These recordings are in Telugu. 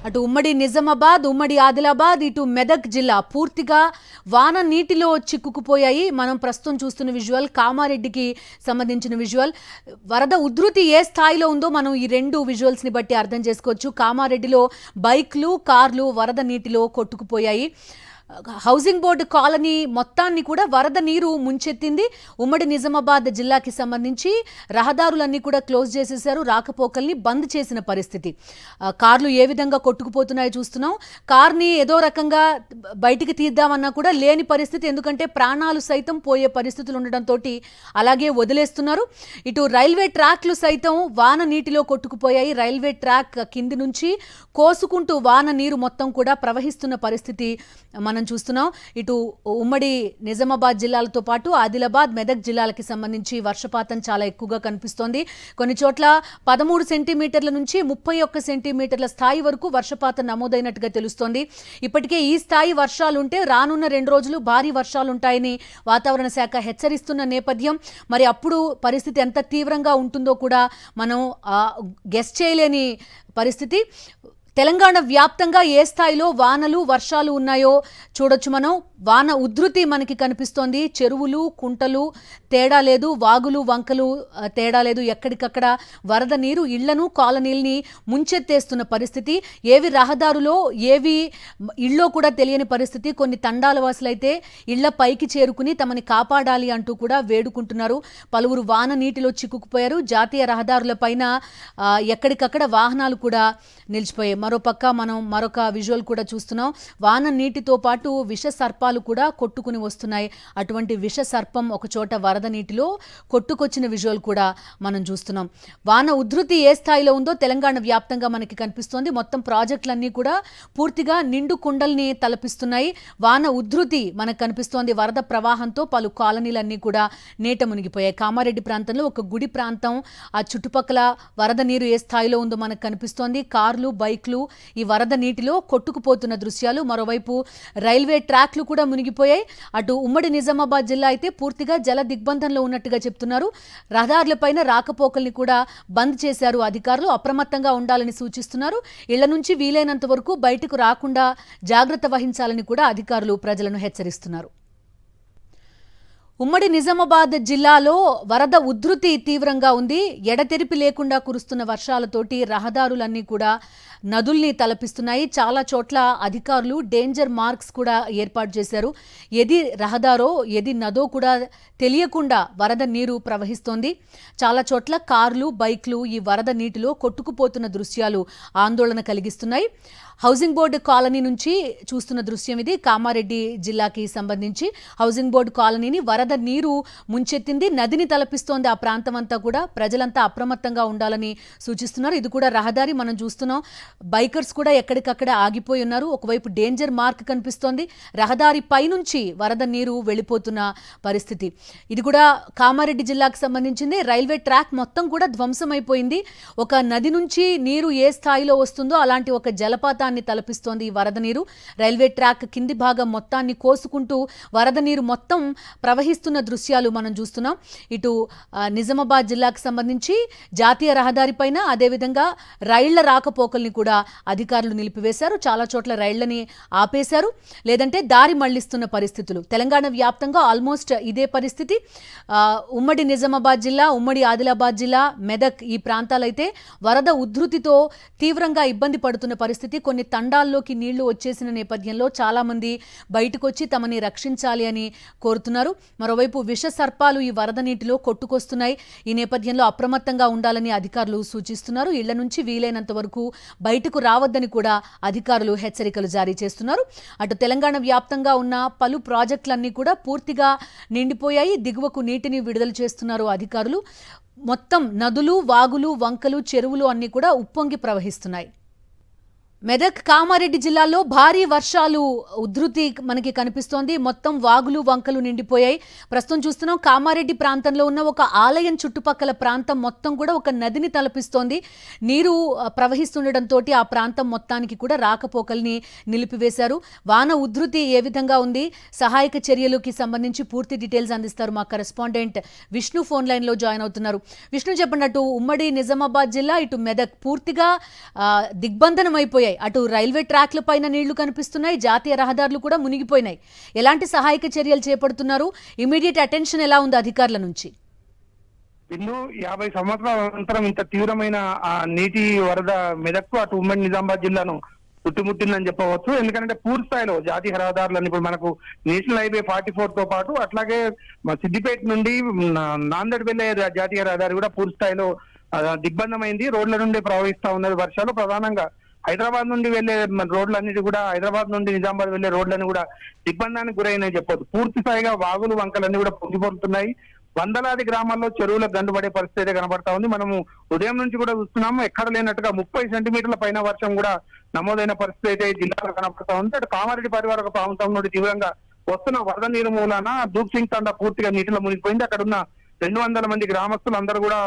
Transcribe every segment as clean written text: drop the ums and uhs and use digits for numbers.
అటు ఉమ్మడి నిజామాబాద్, ఉమ్మడి ఆదిలాబాద్, ఇటు మెదక్ జిల్లా పూర్తిగా వాన నీటిలో చిక్కుకుపోయాయి. మనం ప్రస్తుతం చూస్తున్న విజువల్ కామారెడ్డికి సంబంధించిన విజువల్. వరద ఉధృతి ఏ స్థాయిలో ఉందో మనం ఈ రెండు విజువల్స్ని బట్టి అర్థం చేసుకోవచ్చు. కామారెడ్డిలో బైక్లు, కార్లు వరద నీటిలో కొట్టుకుపోయాయి. హౌసింగ్ బోర్డు కాలనీ మొత్తాన్ని కూడా వరద నీరు ముంచెత్తింది. ఉమ్మడి నిజామాబాద్ జిల్లాకి సంబంధించి రహదారులన్నీ కూడా క్లోజ్ చేసేశారు. రాకపోకల్ని బంద్ చేసిన పరిస్థితి. కార్లు ఏ విధంగా కొట్టుకుపోతున్నాయో చూస్తున్నాం. కార్ని ఏదో రకంగా బయటికి తీద్దామన్నా కూడా లేని పరిస్థితి. ఎందుకంటే ప్రాణాలు సైతం పోయే పరిస్థితులు ఉండడంతో అలాగే వదిలేస్తున్నారు. ఇటు రైల్వే ట్రాక్లు సైతం వాన నీటిలో కొట్టుకుపోయాయి. రైల్వే ట్రాక్ కింది నుంచి కోసుకుంటూ వాన నీరు మొత్తం కూడా ప్రవహిస్తున్న పరిస్థితి మనం చూస్తున్నాం. ఇటు ఉమ్మడి నిజామాబాద్ జిల్లాలతో పాటు ఆదిలాబాద్, మెదక్ జిల్లాలకి సంబంధించి వర్షపాతం చాలా ఎక్కువగా కనిపిస్తోంది. కొన్ని చోట్ల 13 సెంటీమీటర్ల నుంచి 31 సెంటీమీటర్ల స్థాయి వరకు వర్షపాతం నమోదైనట్టుగా తెలుస్తోంది. ఇప్పటికే ఈ స్థాయి వర్షాలుంటే రానున్న 2 రోజులు భారీ వర్షాలుంటాయని వాతావరణ శాఖ హెచ్చరిస్తున్న నేపథ్యం. మరి అప్పుడు పరిస్థితి ఎంత తీవ్రంగా ఉంటుందో కూడా మనం గెస్ చేయలేని పరిస్థితి. తెలంగాణ వ్యాప్తంగా ఏ స్థాయిలో వానలు, వర్షాలు ఉన్నాయో చూడొచ్చు మనం. వాన ఉధృతి మనకి కనిపిస్తోంది. చెరువులు, కుంటలు తేడా లేదు, వాగులు, వంకలు తేడా లేదు. ఎక్కడికక్కడ వరద నీరు ఇళ్లను, కాలనీల్ని ముంచెత్తేస్తున్న పరిస్థితి. ఏవి రహదారులో, ఏవి ఇళ్ళో కూడా తెలియని పరిస్థితి. కొన్ని తండాల వాసులైతే ఇళ్ల పైకి చేరుకుని తమని కాపాడాలి అంటూ కూడా వేడుకుంటున్నారు. పలువురు వాన నీటిలో చిక్కుకుపోయారు. జాతీయ రహదారులపైన ఎక్కడికక్కడ వాహనాలు కూడా నిలిచిపోయాయి. మరోపక్క మనం మరొక విజువల్ కూడా చూస్తున్నాం. వాన నీటితో పాటు విష సర్పాలు కూడా కొట్టుకుని వస్తున్నాయి. అటువంటి విష సర్పం ఒక చోట వరద నీటిలో కొట్టుకొచ్చిన విజువల్ కూడా మనం చూస్తున్నాం. వాన ఉధృతి ఏ స్థాయిలో ఉందో తెలంగాణ వ్యాప్తంగా మనకి కనిపిస్తోంది. మొత్తం ప్రాజెక్టులన్నీ కూడా పూర్తిగా నిండు కుండల్ని తలపిస్తున్నాయి. వాన ఉధృతి మనకు కనిపిస్తోంది. వరద ప్రవాహంతో పలు కాలనీలన్నీ కూడా నీట మునిగిపోయాయి. కామారెడ్డి ప్రాంతంలో ఒక గుడి ప్రాంతం, ఆ చుట్టుపక్కల వరద నీరు ఏ స్థాయిలో ఉందో మనకు కనిపిస్తోంది. కార్లు, బైక్లు ఈ వరద నీటిలో కొట్టుకుపోతున్న దృశ్యాలు. మరోవైపు రైల్వే ట్రాక్లు కూడా మునిగిపోయాయి. అటు ఉమ్మడి నిజామాబాద్ జిల్లా అయితే పూర్తిగా జల దిగ్బంధంలో ఉన్నట్టుగా చెప్తున్నారు. రహదారులపైన రాకపోకల్ని కూడా బంద్ చేశారు అధికారులు. అప్రమత్తంగా ఉండాలని సూచిస్తున్నారు. ఇళ్ల నుంచి వీలైనంత వరకు బయటకు రాకుండా జాగ్రత్త వహించాలని కూడా అధికారులు ప్రజలను హెచ్చరిస్తున్నారు. ఉమ్మడి నిజామాబాద్ జిల్లాలో వరద ఉధృతి తీవ్రంగా ఉంది. ఎడతెరిపి లేకుండా కురుస్తున్న వర్షాలతోటి రహదారులన్నీ కూడా నదుల్ని తలపిస్తున్నాయి. చాలా చోట్ల అధికారులు డేంజర్ మార్క్స్ కూడా ఏర్పాటు చేశారు. ఏది రహదారో, ఏది నదో కూడా తెలియకుండా వరద నీరు ప్రవహిస్తోంది. చాలా చోట్ల కార్లు, బైక్లు ఈ వరద నీటిలో కొట్టుకుపోతున్న దృశ్యాలు ఆందోళన కలిగిస్తున్నాయి. హౌసింగ్ బోర్డు కాలనీ నుంచి చూస్తున్న దృశ్యం ఇది. కామారెడ్డి జిల్లాకి సంబంధించి హౌసింగ్ బోర్డు కాలనీని వరద నీరు ముంచెత్తింది. నదిని తలపిస్తోంది ఆ ప్రాంతం అంతా కూడా. ప్రజలంతా అప్రమత్తంగా ఉండాలని సూచిస్తున్నారు. ఇది కూడా రహదారి మనం చూస్తున్నాం. బైకర్స్ కూడా ఎక్కడికక్కడ ఆగిపోయి ఉన్నారు. ఒకవైపు డేంజర్ మార్క్ కనిపిస్తోంది. రహదారి పైనుంచి వరద నీరు వెళ్ళిపోతున్న పరిస్థితి. ఇది కూడా కామారెడ్డి జిల్లాకు సంబంధించింది. రైల్వే ట్రాక్ మొత్తం కూడా ధ్వంసమైపోయింది. ఒక నది నుంచి నీరు ఏ స్థాయిలో వస్తుందో అలాంటి ఒక జలపాతాన్ని తలపిస్తోంది ఈ వరద నీరు. రైల్వే ట్రాక్ కింది భాగం మొత్తాన్ని కోసుకుంటూ వరద నీరు మొత్తం ప్రవహిస్తున్న దృశ్యాలు మనం చూస్తున్నాం. ఇటు నిజామాబాద్ జిల్లాకు సంబంధించి జాతీయ రహదారి పైన, అదేవిధంగా రైళ్ల రాకపోకల్ని కూడా అధికారులు నిలిపివేశారు. చాలా చోట్ల రైళ్లని ఆపేశారు, లేదంటే దారి మళ్లిస్తున్న పరిస్థితులు. తెలంగాణ వ్యాప్తంగా ఆల్మోస్ట్ ఇదే పరిస్థితి. ఉమ్మడి నిజామాబాద్ జిల్లా, ఉమ్మడి ఆదిలాబాద్ జిల్లా, మెదక్ ఈ ప్రాంతాలైతే వరద ఉధృతితో తీవ్రంగా ఇబ్బంది పడుతున్న పరిస్థితి. కొన్ని తండాల్లోకి నీళ్లు వచ్చేసిన నేపథ్యంలో చాలా మంది బయటకు వచ్చి తమని రక్షించాలి అని కోరుతున్నారు. మరోవైపు విష సర్పాలు ఈ వరద నీటిలో కొట్టుకొస్తున్నాయి. ఈ నేపథ్యంలో అప్రమత్తంగా ఉండాలని అధికారులు సూచిస్తున్నారు. ఇళ్ల నుంచి వీలైనంత వరకు బయటకు రావద్దని కూడా అధికారులు హెచ్చరికలు జారీ చేస్తున్నారు. అటు తెలంగాణ వ్యాప్తంగా ఉన్న పలు ప్రాజెక్టులన్నీ కూడా పూర్తిగా నిండిపోయాయి. దిగువకు నీటిని విడుదల చేస్తున్నారు అధికారులు. మొత్తం నదులు, వాగులు, వంకలు, చెరువులు అన్నీ కూడా ఉప్పొంగి ప్రవహిస్తున్నాయి. మెదక్, కామారెడ్డి జిల్లాలో భారీ వర్షాలు ఉధృతి మనకి కనిపిస్తోంది. మొత్తం వాగులు, వంకలు నిండిపోయాయి. ప్రస్తుతం చూస్తున్నాం కామారెడ్డి ప్రాంతంలో ఉన్న ఒక ఆలయం చుట్టుపక్కల ప్రాంతం మొత్తం కూడా ఒక నదిని తలపిస్తోంది. నీరు ప్రవహిస్తుండటంతో ఆ ప్రాంతం మొత్తానికి కూడా రాకపోకల్ని నిలిపివేశారు. వాన ఉధృతి ఏ విధంగా ఉంది, సహాయక చర్యలకి సంబంధించి పూర్తి డీటెయిల్స్ అందిస్తారు మా కరెస్పాండెంట్ విష్ణు ఫోన్ లైన్లో జాయిన్ అవుతున్నారు. విష్ణు, చెప్పండి, అటు ఉమ్మడి నిజామాబాద్ జిల్లా, ఇటు మెదక్ పూర్తిగా దిగ్బంధనం అయిపోయాయి. మునిగిపోయాయి. అటు రైల్వే ట్రాక్ల పైన నీళ్లు కనిపిస్తున్నాయి, జాతీయ రహదారులు కూడా మునిగిపోయినాయి. ఎలాంటి సహాయక చర్యలు చేపడుతున్నారు? ఇమీడియట్ అటెన్షన్ ఎలా ఉంది అధికారుల నుంచి? ఇల్లు 50 సంవత్సరాల అనంతరం ఇంత తీవ్రమైన నీటి వరద మెదక్కు అటు ఉమ్మడి నిజామాబాద్ జిల్లాను చుట్టుముట్టిందని చెప్పవచ్చు. ఎందుకంటే పూర్తి స్థాయిలో జాతీయ రహదారులను ఇప్పుడు మనకు నేషనల్ హైవే 44 తో పాటు అట్లాగే సిద్దిపేట నుండి నాందేడ్ వెళ్లే జాతీయ రహదారి కూడా పూర్తి స్థాయిలో దిగ్బంధమైంది. రోడ్ల నుండి ప్రవహిస్తా ఉన్నది వర్షాలు. ప్రధానంగా హైదరాబాద్ నుండి వెళ్లే రోడ్లన్నిటి కూడా, హైదరాబాద్ నుండి నిజామాబాద్ వెళ్లే రోడ్లన్నీ కూడా దిగ్బంధానికి గురైనాయి చెప్పొచ్చు. పూర్తి స్థాయిగా వాగులు వంకలన్నీ కూడా పొంగిపోతున్నాయి. వందలాది గ్రామాల్లో చెరువుల గండుపడే పరిస్థితి అయితే కనబడతా ఉంది. మనము ఉదయం నుంచి కూడా చూస్తున్నాము, ఎక్కడ లేనట్టుగా 30 సెంటీమీటర్ల పైన వర్షం కూడా నమోదైన పరిస్థితి అయితే జిల్లాలో కనబడతా ఉంది. అటు కామారెడ్డి పరివార ప్రాంతం నుండి తీవ్రంగా వస్తున్న వరద నీరు మూలాన దూప్ సింగ్ తండా పూర్తిగా నీటిలో మునిగిపోయింది. అక్కడ ఉన్న 200 మంది గ్రామస్తులు అందరూ కూడా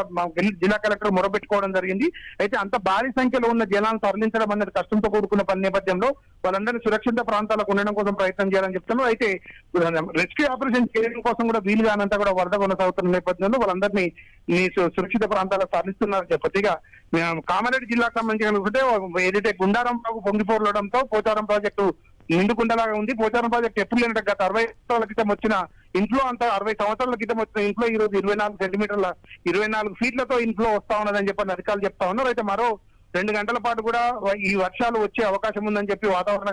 జిల్లా కలెక్టర్ మొరబెట్టుకోవడం జరిగింది. అయితే అంత భారీ సంఖ్యలో ఉన్న జనాలను తరలించడం అనేది కష్టంతో కూడుకున్న పని నేపథ్యంలో వాళ్ళందరినీ సురక్షిత ప్రాంతాలకు ఉండడం కోసం ప్రయత్నం చేయాలని చెప్తున్నారు. అయితే రెస్క్యూ ఆపరేషన్ చేయడం కోసం కూడా వీలు కానంతా కూడా వరద కొనసాగుతున్న నేపథ్యంలో వాళ్ళందరినీ సురక్షిత ప్రాంతాలకు తరలిస్తున్నారని చెప్పచ్చు. ఇక కామారెడ్డి జిల్లాకు సంబంధించి ఏదైతే గుండారం బాగు పొంగిపోవడంతో పోచారం ప్రాజెక్టు నిండుకుండలాగా ఉంది. పోచారం ప్రాజెక్టు ఎప్పుడు లేనట్టు గత 60 సంవత్సరాల క్రితం వచ్చిన ఇంట్లో అంతా 60 సంవత్సరాల క్రితం వచ్చిన ఇంట్లో ఈ రోజు 24 సెంటీమీటర్ల 24 ఫీట్లతో ఇంట్లో వస్తా ఉన్నదని చెప్పని అధికారులు చెప్తా ఉన్నారు. అయితే మరో 2 గంటల పాటు కూడా ఈ వర్షాలు వచ్చే అవకాశం ఉందని చెప్పి వాతావరణ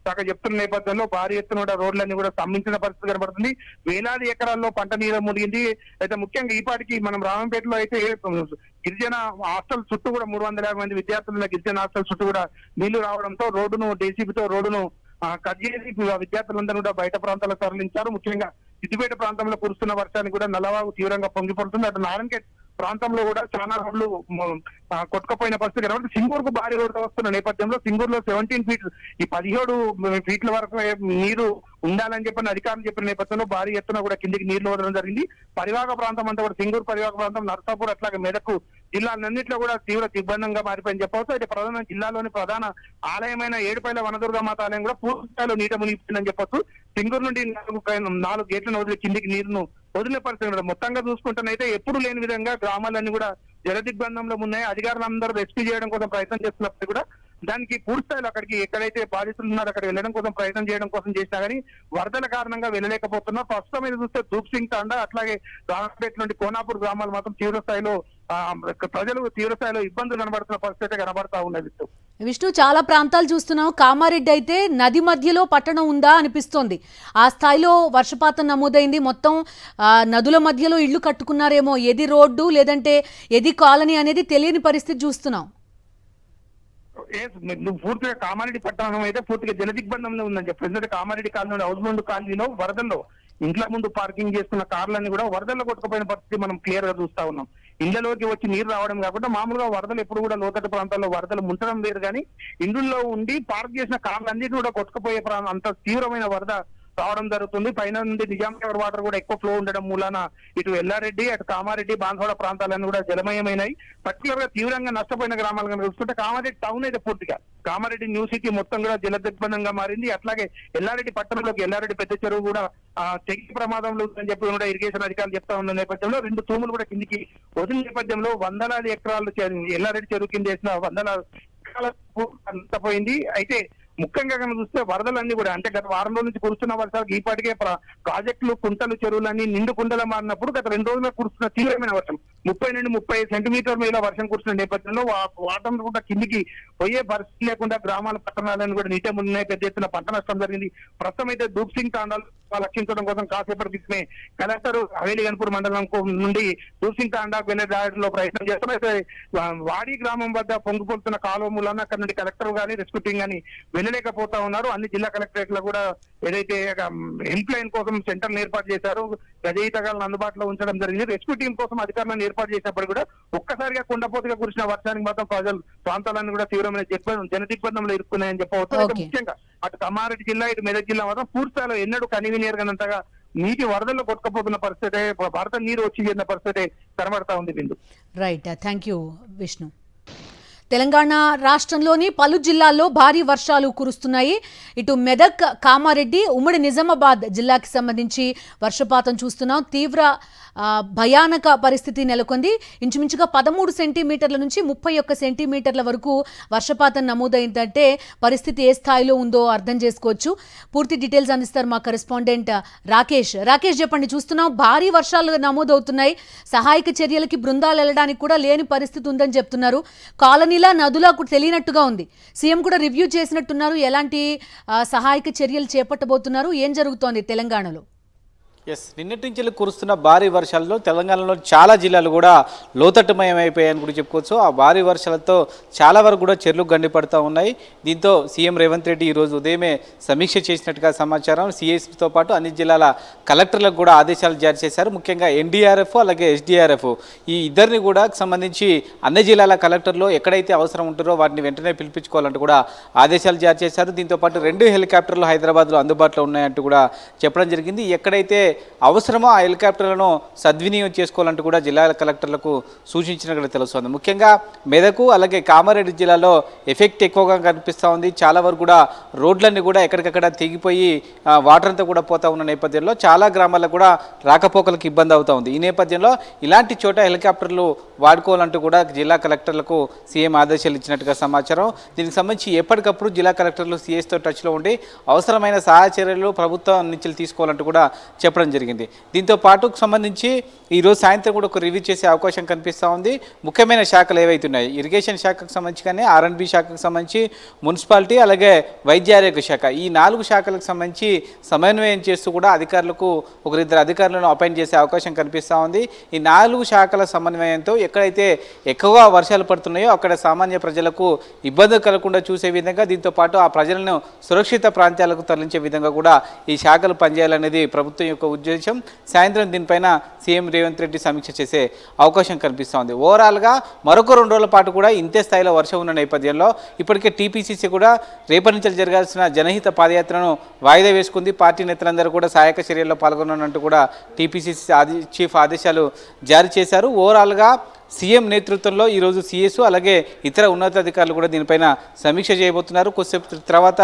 శాఖ చెప్తున్న నేపథ్యంలో భారీ ఎత్తున కూడా రోడ్లన్నీ కూడా స్తంభించిన పరిస్థితి కనబడుతుంది. వేలాది ఎకరాల్లో పంట నీరు మునిగింది. అయితే ముఖ్యంగా ఈపాటికి మనం రామంపేటలో అయితే గిరిజన హాస్టల్ చుట్టూ కూడా 350 మంది విద్యార్థుల గిరిజన హాస్టల్ చుట్టూ కూడా నీళ్లు రావడంతో రోడ్డును డీసీబీతో రోడ్డును కట్ చేసి విద్యార్థులందరూ కూడా బయట ప్రాంతాలకు తరలించారు. ముఖ్యంగా సిద్దిపేట ప్రాంతంలో కురుస్తున్న వర్షానికి కూడా నల్లవాగు తీవ్రంగా పొంగిపడుతుంది. అటు నారాయణఖేడ్ ప్రాంతంలో కూడా చాలా రోడ్లు కొట్టుకుపోయిన పరిస్థితి కాబట్టి సింగూరుకు భారీ రోడ్డు వస్తున్న నేపథ్యంలో సింగూరులో 17 ఫీట్ ఈ 17 ఫీట్ల వరకు నీరు ఉండాలని చెప్పిన అధికారులు చెప్పిన నేపథ్యంలో భారీ ఎత్తున కూడా కిందికి నీళ్లు వదలడం జరిగింది. పరివాహక ప్రాంతం అంతా కూడా సింగూరు పరివాహక ప్రాంతం, నర్సాపూర్ అట్లాగే మెదక్ జిల్లాలన్నింటిలో కూడా తీవ్ర దిగ్బంధంగా మారిపోయింది చెప్పవచ్చు. అయితే ప్రధాన జిల్లాలోని ప్రధాన ఆలయమైన ఏడుపైల వనదుర్గా మాత ఆలయం కూడా పూర్తి స్థాయిలో నీట మునిగిపోయిందని చెప్పొచ్చు. సింగూరు నుండి 4 గేట్లను వదిలి కిందికి నీరును వదిలే పరిస్థితి మొత్తంగా చూసుకుంటానైతే ఎప్పుడు లేని విధంగా గ్రామాలన్నీ కూడా జల దిగ్బంధంలో ఉన్నాయి. అధికారులందరూ రెస్క్యూ చేయడం కోసం ప్రయత్నం చేస్తున్నప్పుడు కూడా దానికి పూర్తి స్థాయిలో అక్కడికి ఎక్కడైతే బాధితులు ఉన్నారో అక్కడికి వెళ్ళడం కోసం ప్రయత్నం చేయడం కోసం చేసినా కానీ వరదల కారణంగా వెళ్ళలేకపోతున్నారు. ప్రస్తుతం మీద చూస్తే దూప్ సింగ్ తాండా అట్లాగే రామపేట నుండి కోనాపూర్ గ్రామాలు మాత్రం తీవ్ర స్థాయిలో ప్రజలు తీవ్ర స్థాయిలో ఇబ్బందులు కనబడుతున్న పరిస్థితి కనబడతా ఉన్నది. విష్ణు, చాలా ప్రాంతాలు చూస్తున్నాం. కామారెడ్డి అయితే నది మధ్యలో పట్టణం ఉందా అనిపిస్తోంది. ఆ స్థాయిలో వర్షపాతం నమోదైంది. మొత్తం నదుల మధ్యలో ఇళ్లు కట్టుకున్నారేమో. ఏది రోడ్డు లేదంటే ఏది కాలనీ అనేది తెలియని పరిస్థితి చూస్తున్నాం. పూర్తిగా కామారెడ్డి పట్టణం అయితే పూర్తిగా జల దిగ్బంధంలో ఉందని చెప్పి, ఎందుకంటే కామారెడ్డి కాలనీ హౌస్బోండ్ కాలనీలో వరదల్లో ఇంట్ల ముందు పార్కింగ్ చేస్తున్న కార్లన్నీ కూడా వరదల్లో కొట్టుకుపోయిన పరిస్థితి మనం క్లియర్ గా చూస్తా ఉన్నాం. ఇళ్లలోకి వచ్చి నీరు రావడం కాకుండా మామూలుగా వరదలు ఎప్పుడు కూడా లోతట్టు ప్రాంతాల్లో వరదలు ముంచడం లేదు, కానీ ఇండ్లలో ఉండి పార్క్ చేసిన కార్లన్నిటి కూడా కొట్టుకుపోయే అంత తీవ్రమైన వరద రావడం జరుగుతుంది. పైన నుండి నిజాంనగర్ వాటర్ కూడా ఎక్కువ ఫ్లో ఉండడం మూలాన ఇటు ఎల్లారెడ్డి అటు కామారెడ్డి బాన్సవాడ ప్రాంతాలన్నీ కూడా జలమయమైనాయి. పర్టికులర్ గా తీవ్రంగా నష్టపోయిన గ్రామాలు కనుక చూసుకుంటే కామారెడ్డి టౌన్ అయితే పూర్తిగా కామారెడ్డి న్యూ సిటీ మొత్తం కూడా జల దిగ్బంధంగా మారింది. అట్లాగే ఎల్లారెడ్డి పట్టణంలోకి ఎల్లారెడ్డి పెద్ద చెరువు కూడా తెగి ప్రమాదంలో ఉందని చెప్పి కూడా ఇరిగేషన్ అధికారులు చెప్తా ఉన్న నేపథ్యంలో 2 తూములు కూడా కిందికి వదిలిన నేపథ్యంలో వందలాది ఎకరాలు ఎల్లారెడ్డి చెరువు కింద వేసిన వందలాది ఎకరాలకు అంతపోయింది. అయితే ముఖ్యంగా కనుక చూస్తే వరదలన్నీ కూడా అంటే గత వారం రోజుల నుంచి కురుస్తున్న వర్షాలకు ఈపాటికే ప్రాజెక్టులు, కుంటలు, చెరువులన్నీ నిండు కుండలు మారినప్పుడు గత 2 రోజులుగా కురుస్తున్న తీవ్రమైన వర్షం 30 నుండి 30 సెంటీమీటర్ల మేర వర్షం కురుస్తున్న నేపథ్యంలో వాటర్ కూడా కిందికి పోయే పరిస్థితి లేకుండా గ్రామాల పట్టణాలను కూడా నీట మునిగినాయి. పెద్ద ఎత్తున పంట నష్టం జరిగింది. ప్రస్తుతం అయితే దూప్ సింగ్ తాండాలు రక్షించడం కోసం కాసేపటి క్రితమే కలెక్టర్ హవేలీ గన్పూర్ మండలం నుండి దూప్ సింగ్ తాండాకు వెళ్లే దారిలో ప్రయత్నం చేస్తున్నారు. వాడి గ్రామం వద్ద పొంగిపోతున్న కాలువ మూలాన అక్కడ నుండి కలెక్టర్ గానీ రెస్క్యూ టీం గానీ వెళ్ళలేకపోతా ఉన్నారు. అన్ని జిల్లా కలెక్టరేట్ లో కూడా ఏదైతే హెల్ప్ లైన్ కోసం సెంటర్లు ఏర్పాటు చేశారు, రచయితగాలను అందుబాటులో ఉంచడం జరిగింది. రెస్క్యూ టీం కోసం అధికారులను ఏర్పాటు చేసినప్పుడు కూడా ఒక్కసారిగా కుండపోతుగా కురిసిన వర్షానికి మాత్రం ప్రాంతాలన్నీ కూడా తీవ్రమైన జన దిగ్బంధంలో ఇరుక్కున్నాయని చెప్పవచ్చు. ముఖ్యంగా అటు కామారెడ్డి జిల్లా ఇటు మెదక్ జిల్లా మాత్రం పూర్తిస్థాయిలో ఎన్నడూ కనివినియరగనంతగా నీటి వరదల్లో కొట్టుకుపోతున్న పరిస్థితి, భారత నీరు వచ్చి చేరిన పరిస్థితి కనబడతా ఉంది. Bindu. Right, thank you Vishnu. Telangana రాష్ట్రంలోని పలు జిల్లాల్లో భారీ వర్షాలు కురుస్తున్నాయి. ఇటు మెదక్, కామారెడ్డి, ఉమ్మడి నిజామాబాద్ జిల్లాకి సంబంధించి వర్షపాతం చూస్తున్నాం. తీవ్ర భయానక పరిస్థితి నెలకొంది. ఇంచుమించుగా 13 సెంటీమీటర్ల నుంచి 31 సెంటీమీటర్ల వరకు వర్షపాతం నమోదైందంటే పరిస్థితి ఏ స్థాయిలో ఉందో అర్థం చేసుకోవచ్చు. పూర్తి డీటెయిల్స్ అందిస్తారు మా కరెస్పాండెంట్ రాకేష్. చెప్పండి, చూస్తున్నాం భారీ వర్షాలు నమోదవుతున్నాయి. సహాయక చర్యలకి బృందాలు వెళ్ళడానికి కూడా లేని పరిస్థితి ఉందని చెప్తున్నారు. కాలనీలా నదులా కూడా తెలియనట్టుగా ఉంది. సీఎం కూడా రివ్యూ చేసినట్టున్నారు. ఎలాంటి సహాయక చర్యలు చేపట్టబోతున్నారు? ఏం జరుగుతోంది తెలంగాణలో? నిన్నటి నుంచి కురుస్తున్న భారీ వర్షాలలో తెలంగాణలో చాలా జిల్లాలు కూడా లోతట్టుమయమైపోయాయని కూడా చెప్పుకోవచ్చు. ఆ భారీ వర్షాలతో చాలా వరకు కూడా చెర్లు గండిపడుతూ ఉన్నాయి. దీంతో సీఎం రేవంత్ రెడ్డి ఈరోజు ఉదయమే సమీక్ష చేసినట్టుగా సమాచారం. సిఎస్తో పాటు అన్ని జిల్లాల కలెక్టర్లకు కూడా ఆదేశాలు జారీ చేశారు. ముఖ్యంగా ఎన్డీఆర్ఎఫ్ అలాగే ఎస్డీఆర్ఎఫ్ ఈ ఇద్దరిని కూడా సంబంధించి అన్ని జిల్లాల కలెక్టర్లు ఎక్కడైతే అవసరం ఉంటుందో వాటిని వెంటనే పిలిపించుకోవాలంటూ కూడా ఆదేశాలు జారీ చేశారు. దీంతోపాటు 2 హెలికాప్టర్లు హైదరాబాద్లో అందుబాటులో ఉన్నాయంటూ కూడా చెప్పడం జరిగింది. ఎక్కడైతే అవసరమో ఆ హెలికాప్టర్లను సద్వినియోగం చేసుకోవాలంటూ కూడా జిల్లాల కలెక్టర్లకు సూచించినట్టు తెలుస్తోంది. ముఖ్యంగా మెదకు అలాగే కామారెడ్డి జిల్లాలో ఎఫెక్ట్ ఎక్కువగా కనిపిస్తూ ఉంది. చాలా వరకు కూడా రోడ్లన్నీ కూడా ఎక్కడికక్కడ తెగిపోయి వాటర్ అంతా కూడా పోతా ఉన్న నేపథ్యంలో చాలా గ్రామాలకు కూడా రాకపోకలకు ఇబ్బంది అవుతూ ఉంది. ఈ నేపథ్యంలో ఇలాంటి చోట హెలికాప్టర్లు వాడుకోవాలంటూ కూడా జిల్లా కలెక్టర్లకు సీఎం ఆదేశాలు ఇచ్చినట్టుగా సమాచారం. దీనికి సంబంధించి ఎప్పటికప్పుడు జిల్లా కలెక్టర్లు సీఎస్తో టచ్లో ఉండి అవసరమైన సహాయ చర్యలు ప్రభుత్వం నుంచి తీసుకోవాలంటూ కూడా చెప్పడం జరిగింది. దీంతో పాటు సంబంధించి ఈరోజు సాయంత్రం కూడా ఒక రివ్యూ చేసే అవకాశం కనిపిస్తూ ఉంది. ముఖ్యమైన శాఖలు ఏవైతున్నాయి, ఇరిగేషన్ శాఖకు సంబంధించి కానీ ఆర్ఎండ్బి శాఖకు సంబంధించి, మున్సిపాలిటీ అలాగే వైద్య ఆరోగ్య శాఖ ఈ 4 శాఖలకు సంబంధించి సమన్వయం చేస్తూ కూడా అధికారులకు 1-2 అధికారులను అపాయింట్ చేసే అవకాశం కనిపిస్తూ ఉంది. ఈ 4 శాఖల సమన్వయంతో ఎక్కడైతే ఎక్కువగా వర్షాలు పడుతున్నాయో అక్కడ సామాన్య ప్రజలకు ఇబ్బందులు కలగకుండా చూసే విధంగా, దీంతో పాటు ఆ ప్రజలను సురక్షిత ప్రాంతాలకు తరలించే విధంగా కూడా ఈ శాఖలు పనిచేయాలనేది ప్రభుత్వం యొక్క ఉద్దేశం. సాయంత్రం దీనిపైన సీఎం రేవంత్ రెడ్డి సమీక్ష చేసే అవకాశం కనిపిస్తోంది. ఓవరాల్గా మరొక 2 రోజుల పాటు కూడా ఇంతే స్థాయిలో వర్షం ఉన్న నేపథ్యంలో ఇప్పటికే టీపీసీసీ కూడా రేపటి నుంచి జరగాల్సిన జనహిత పాదయాత్రను వాయిదా వేసుకుంది. పార్టీ నేతలందరూ కూడా సహాయక చర్యల్లో పాల్గొన్నట్టు కూడా టీపీసీసీ చీఫ్ ఆదేశాలు జారీ చేశారు. ఓవరాల్గా సీఎం నేతృత్వంలో ఈరోజు సీఎస్ అలాగే ఇతర ఉన్నతాధికారులు కూడా దీనిపైన సమీక్ష చేయబోతున్నారు. కొద్దిసేపు తర్వాత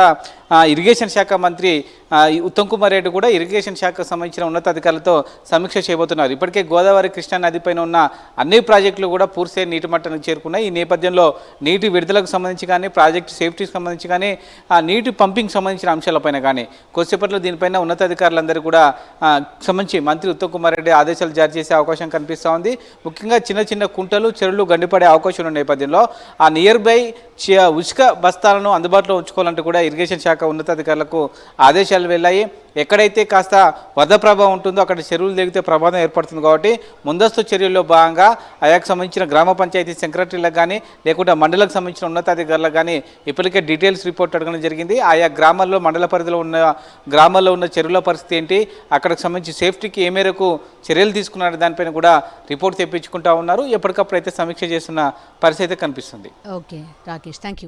ఇరిగేషన్ శాఖ మంత్రి ఉత్తమ్ కుమార్ రెడ్డి కూడా ఇరిగేషన్ శాఖకు సంబంధించిన ఉన్నతాధికారులతో సమీక్ష చేయబోతున్నారు. ఇప్పటికే గోదావరి, కృష్ణా నదిపైన ఉన్న అన్ని ప్రాజెక్టులు కూడా పూర్తి నీటి మట్టానికి చేరుకున్నాయి. ఈ నేపథ్యంలో నీటి విడుదలకు సంబంధించి కానీ, ప్రాజెక్టు సేఫ్టీకి సంబంధించి కానీ, నీటి పంపింగ్ సంబంధించిన అంశాలపైన కానీ కొద్దిసేపట్లో దీనిపైన ఉన్నతాధికారులందరూ కూడా సంబంధించి మంత్రి ఉత్తమ్ కుమార్ రెడ్డి ఆదేశాలు జారీ చేసే అవకాశం కనిపిస్తూ ఉంది. ముఖ్యంగా చిన్న కుంటలు, చెరువులు గండిపడే అవకాశం ఉన్న నేపథ్యంలో ఆ నియర్ బై ఉచిక బస్తాలను అందుబాటులో ఉంచుకోవాలంటూ కూడా ఇరిగేషన్ శాఖ ఉన్నతాధికారులకు ఆదేశాలు వెళ్ళాయి. ఎక్కడైతే కాస్త వరద ప్రభావం ఉంటుందో అక్కడ చెరువులు దిగితే ప్రమాదం ఏర్పడుతుంది కాబట్టి ముందస్తు చర్యల్లో భాగంగా ఆయాకు సంబంధించిన గ్రామ పంచాయతీ సెక్రటరీలకు కానీ లేకుంటే మండలకు సంబంధించిన ఉన్నతాధికారులకు కానీ ఇప్పటికే డీటెయిల్స్ రిపోర్ట్ అడగడం జరిగింది. ఆయా గ్రామాల్లో, మండల పరిధిలో ఉన్న గ్రామాల్లో ఉన్న చెరువుల పరిస్థితి ఏంటి, అక్కడికి సంబంధించి సేఫ్టీకి ఏ మేరకు చర్యలు తీసుకున్నారనే దానిపైన కూడా రిపోర్ట్ తెప్పించుకుంటా ఉన్నారు. ఎప్పటికప్పుడు అయితే సమీక్ష చేస్తున్న పరిస్థితి కనిపిస్తుంది. Okay Rakesh, thank you.